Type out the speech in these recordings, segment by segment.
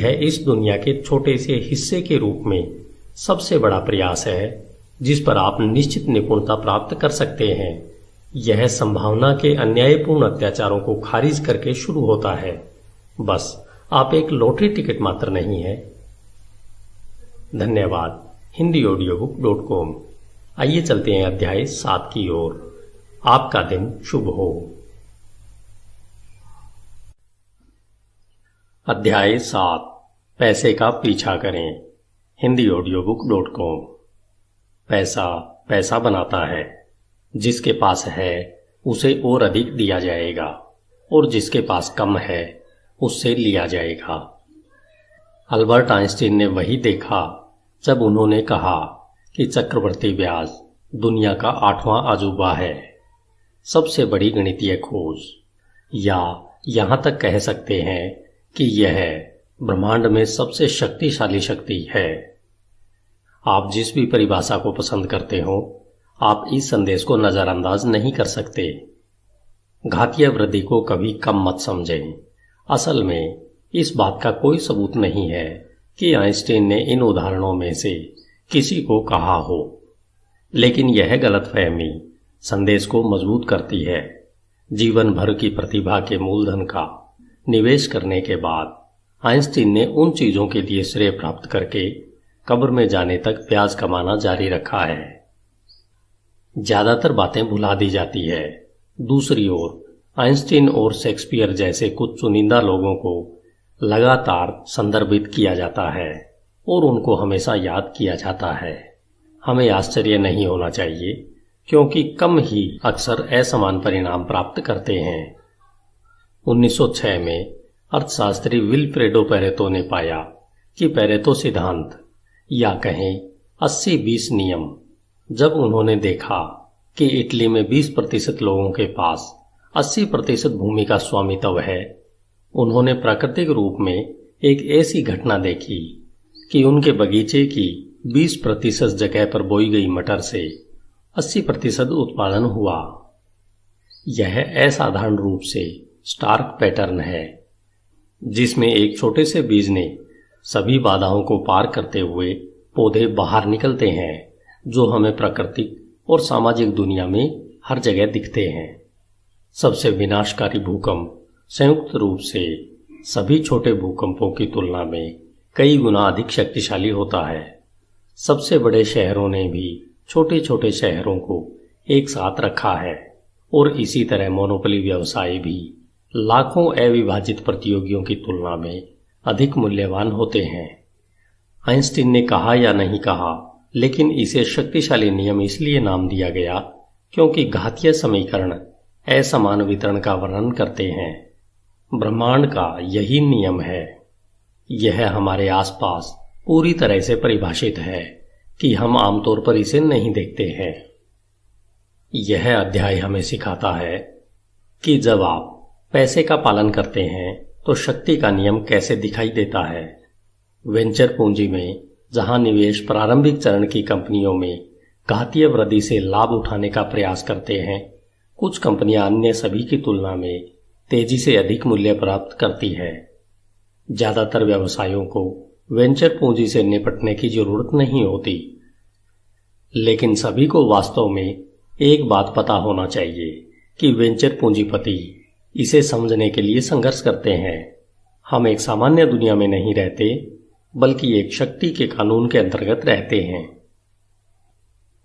यह इस दुनिया के छोटे से हिस्से के रूप में सबसे बड़ा प्रयास है जिस पर आप निश्चित निपुणता प्राप्त कर सकते हैं। यह संभावना के अन्यायपूर्ण अत्याचारों को खारिज करके शुरू होता है। बस आप एक लॉटरी टिकट मात्र नहीं है। धन्यवाद। HindiAudiobook.com। आइए चलते हैं अध्याय 7 की ओर। आपका दिन शुभ हो। अध्याय 7, पैसे का पीछा करें। HindiAudiobook.com। पैसा पैसा बनाता है। जिसके पास है उसे और अधिक दिया जाएगा और जिसके पास कम है उससे लिया जाएगा। अल्बर्ट आइंस्टीन ने वही देखा जब उन्होंने कहा कि चक्रवर्ती ब्याज दुनिया का 8वां अजूबा है, सबसे बड़ी गणितीय खोज, या यहां तक कह सकते हैं कि यह ब्रह्मांड में सबसे शक्तिशाली शक्ति है। आप जिस भी परिभाषा को पसंद करते हो, आप इस संदेश को नजरअंदाज नहीं कर सकते। घातीय वृद्धि को कभी कम मत समझें। असल में इस बात का कोई सबूत नहीं है कि आइंस्टीन ने इन उदाहरणों में से किसी को कहा हो, लेकिन यह गलतफहमी संदेश को मजबूत करती है। जीवन भर की प्रतिभा के मूलधन का निवेश करने के बाद आइंस्टीन ने उन चीजों के लिए श्रेय प्राप्त करके कब्र में जाने तक ब्याज कमाना जारी रखा है। ज्यादातर बातें भुला दी जाती है। दूसरी ओर आइंस्टीन और शेक्सपियर जैसे कुछ चुनिंदा लोगों को लगातार संदर्भित किया जाता है और उनको हमेशा याद किया जाता है। हमें आश्चर्य नहीं होना चाहिए, क्योंकि कम ही अक्सर असमान परिणाम प्राप्त करते हैं। 1906 में अर्थशास्त्री विल्फ्रेडो पेरेटो ने पाया कि पेरेटो सिद्धांत, या कहें 80-20 नियम, जब उन्होंने देखा कि इटली में 20% लोगों के पास 80% भूमि का स्वामित्व है, उन्होंने प्राकृतिक रूप में एक ऐसी घटना देखी कि उनके बगीचे की 20% जगह पर बोई गई मटर से 80% उत्पादन हुआ। यह असाधारण रूप से स्टार्क पैटर्न है, जिसमें एक छोटे से बीज ने सभी बाधाओं को पार करते हुए पौधे बाहर निकलते हैं, जो हमें प्राकृतिक और सामाजिक दुनिया में हर जगह दिखते हैं। सबसे विनाशकारी भूकंप संयुक्त रूप से सभी छोटे भूकंपों की तुलना में कई गुना अधिक शक्तिशाली होता है। सबसे बड़े शहरों ने भी छोटे छोटे शहरों को एक साथ रखा है, और इसी तरह मोनोपोली व्यवसाय भी लाखों अविभाजित प्रतियोगियों की तुलना में अधिक मूल्यवान होते हैं। आइंस्टीन ने कहा या नहीं कहा, लेकिन इसे शक्तिशाली नियम इसलिए नाम दिया गया क्योंकि घातीय समीकरण असमान वितरण का वर्णन करते हैं। ब्रह्मांड का यही नियम है। यह हमारे आसपास पूरी तरह से परिभाषित है कि हम आमतौर पर इसे नहीं देखते हैं। यह अध्याय हमें सिखाता है कि जब आप पैसे का पालन करते हैं तो शक्ति का नियम कैसे दिखाई देता है। वेंचर पूंजी में जहां निवेश प्रारंभिक चरण की कंपनियों में घातीय वृद्धि से लाभ उठाने का प्रयास करते हैं, कुछ कंपनियां अन्य सभी की तुलना में तेजी से अधिक मूल्य प्राप्त करती है। ज्यादातर व्यवसायों को वेंचर पूंजी से निपटने की जरूरत नहीं होती, लेकिन सभी को वास्तव में एक बात पता होना चाहिए कि वेंचर पूंजीपति इसे समझने के लिए संघर्ष करते हैं। हम एक सामान्य दुनिया में नहीं रहते, बल्कि एक शक्ति के कानून के अंतर्गत रहते हैं।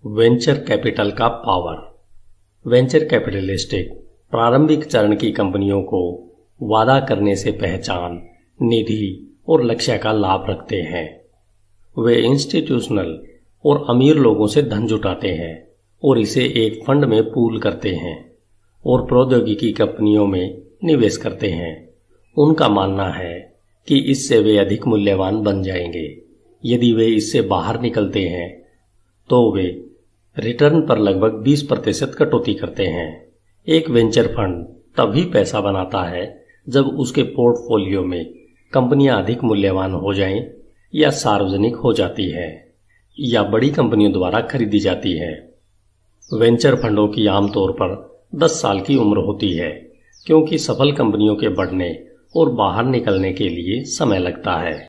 वेंचर कैपिटल का पावर। वेंचर कैपिटलिस्टिक प्रारंभिक चरण की कंपनियों को वादा करने से पहचान, निधि और लक्ष्य का लाभ रखते हैं। वे इंस्टीट्यूशनल और अमीर लोगों से धन जुटाते हैं और इसे एक फंड में पूल करते हैं और प्रौद्योगिकी कंपनियों में निवेश करते हैं। उनका मानना है कि इससे वे अधिक मूल्यवान बन जाएंगे। यदि वे इससे बाहर निकलते हैं तो वे रिटर्न पर लगभग 20% कटौती करते हैं। एक वेंचर फंड तभी पैसा बनाता है जब उसके पोर्टफोलियो में कंपनियां अधिक मूल्यवान हो जाएं, या सार्वजनिक हो जाती है, या बड़ी कंपनियों द्वारा खरीदी जाती है। वेंचर फंडों की आमतौर पर 10 साल की उम्र होती है, क्योंकि सफल कंपनियों के बढ़ने और बाहर निकलने के लिए समय लगता है।